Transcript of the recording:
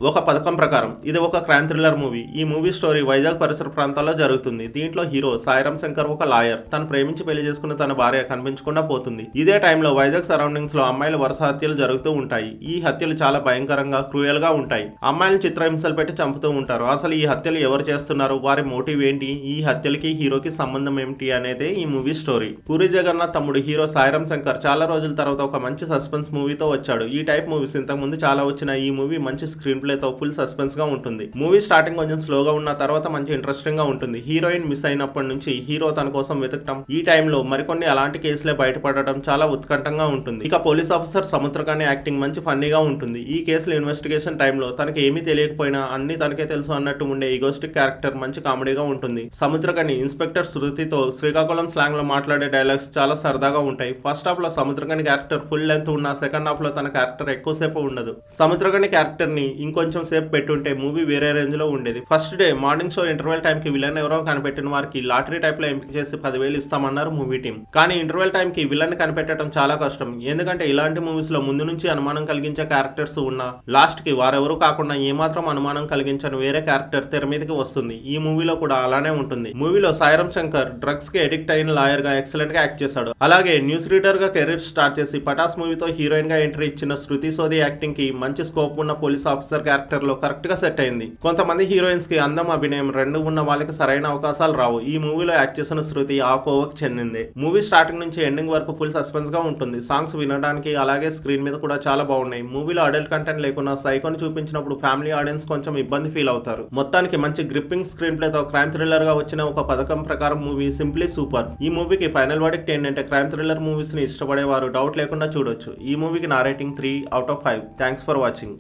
ఒక పథకం ప్రకారం ఇది ఒక క్రైమ్ థ్రిల్లర్ మూవీ. ఈ మూవీ స్టోరీ వైజాగ్ పరిసర ప్రాంతాల్లో జరుగుతుంది. దీంట్లో హీరో సాయిరామ్ శంకర్ ఒక లాయర్. తను ప్రేమించి పెళ్లి చేసుకున్న తన భార్య కనిపించకుండా పోతుంది. ఇదే టైంలో వైజాగ్ సరౌండింగ్స్ లో అమ్మాయిల వరుస హత్యలు జరుగుతూ ఉంటాయి. ఈ హత్యలు చాలా భయంకరంగా క్రూయల్ గా ఉంటాయి. అమ్మాయిలను చిత్రహింసలు పెట్టి చంపుతూ ఉంటారు. అసలు ఈ హత్యలు ఎవరు చేస్తున్నారు, వారి మోటివ్ ఏంటి, ఈ హత్యలకి హీరోకి సంబంధం ఏమిటి అనేదే ఈ మూవీ స్టోరీ. పూరి జగన్నాథ్ తమ్ముడు హీరో సాయిరామ్ శంకర్ చాలా రోజుల తర్వాత ఒక మంచి సస్పెన్స్ మూవీతో వచ్చాడు. ఈ టైప్ మూవీస్ ఇంతకు ముందు చాలా వచ్చిన ఈ మూవీ మంచి స్క్రీన్ తో ఫుల్ సస్పెన్స్ గా ఉంటుంది. మూవీ స్టార్టింగ్ కొంచెం స్లోగా ఉన్న తర్వాత మంచి ఇంట్రెస్టింగ్ గా ఉంటుంది. హీరోయిన్ మిస్ అయినప్పటి నుంచి హీరో తన కోసం వెతకటం, ఈ టైంలో మరికొన్ని అలాంటి కేసులే బయటపడటం చాలా ఉత్కంఠంగా ఉంటుంది. ఇక పోలీస్ ఆఫీసర్ సముద్రకాని యాక్టింగ్ మంచి ఫన్నీగా ఉంటుంది. ఈ కేసుల ఇన్వెస్టిగేషన్ టైంలో తనకి ఏమీ తెలియకపోయినా అన్ని తనకే తెలుసు అన్నట్టు ఉండే ఈగోస్టిక్ క్యారెక్టర్ మంచి కామెడీగా ఉంటుంది. సముద్రకాని ఇన్స్పెక్టర్ శృతితో శ్రీకాకుళం స్లాంగ్ లో మాట్లాడే డైలాగ్స్ చాలా సరదాగా ఉంటాయి. ఫస్ట్ హాఫ్ లో సముద్రకాని క్యారెక్టర్ ఫుల్ లెంత్ ఉన్న సెకండ్ హాఫ్ లో తన క్యారెక్టర్ ఎక్కువసేపు ఉండదు. సముద్రకాని క్యారెక్టర్ ని ఇంకొంచెం సేపు పెట్టుంటే మూవీ వేరే రేంజ్ లో ఉండేది. First day morning show interval time కి విలన్ ఎవరో కనిపెట్టిన వారికి లాటరీ టైప్ లో ఎంపిక చేసి 10,000 ఇస్తామన్నారు మూవీ టీం. కానీ ఇంటర్వెల్ టైం కి విలన్ కనిపెట్టడం చాలా కష్టం. ఎందుకంటే ఇలాంటి మూవీస్ లో ముందు నుంచి అనుమానం కలిగించే క్యారెక్టర్స్ ఉన్నా లాస్ట్ కి వారెవరూ కాకుండా ఏమాత్రం అనుమానం కలిగించని వేరే క్యారెక్టర్ తెర మీదకి వస్తుంది. ఈ మూవీలో కూడా అలానే ఉంటుంది. మూవీలో సాయిరామ్ శంకర్ డ్రగ్స్ కి అడిక్ట్ అయిన లాయర్ గా ఎక్సలెంట్ గా యాక్ట్ చేశాడు. అలాగే న్యూస్ రీడర్ గా కెరీర్ స్టార్ట్ చేసి పటాస్ మూవీతో హీరోయిన్ గా ఎంట్రీ ఇచ్చిన శృతి సోది యాక్టింగ్ కి మంచి స్కోప్ ఉన్న పోలీస్ ఆఫీసర్ క్యారెక్టర్ లో కరెక్ట్ గా సెట్ అయింది. కొంతమంది హీరోయిన్స్ కి అందం, అభినయం రెండు ఉన్న వాళ్ళకి సరైన అవకాశాలు రావు. ఈ మూవీలో యాక్ట్ చేసిన శృతి ఆ కోవకు చెందింది. మూవీ స్టార్టింగ్ నుంచి ఎండింగ్ వరకు ఫుల్ సస్పెన్స్ గా ఉంటుంది. సాంగ్స్ వినడానికి అలాగే స్క్రీన్ మీద కూడా చాలా బాగున్నాయి. మూవీలో అడల్ట్ కంటెంట్ లేకుండా సైకోని చూపించినప్పుడు ఫ్యామిలీ ఆడియన్స్ కొంచెం ఇబ్బంది ఫీల్ అవుతారు. మొత్తానికి మంచి గ్రిప్పింగ్ స్క్రీన్ ప్లే తో క్రైమ్ థ్రిల్లర్ గా వచ్చిన ఒక పథకం ప్రకారం మూవీ సింప్లీ సూపర్. ఈ మూవీకి ఫైనల్ వర్డిక్ట్ ఏంటంటే క్రైమ్ థ్రిల్లర్ మూవీస్ ని ఇష్టపడేవారు డౌట్ లేకుండా చూడొచ్చు. ఈ మూవీకి నా రేటింగ్ 3/5. Thanks for watching.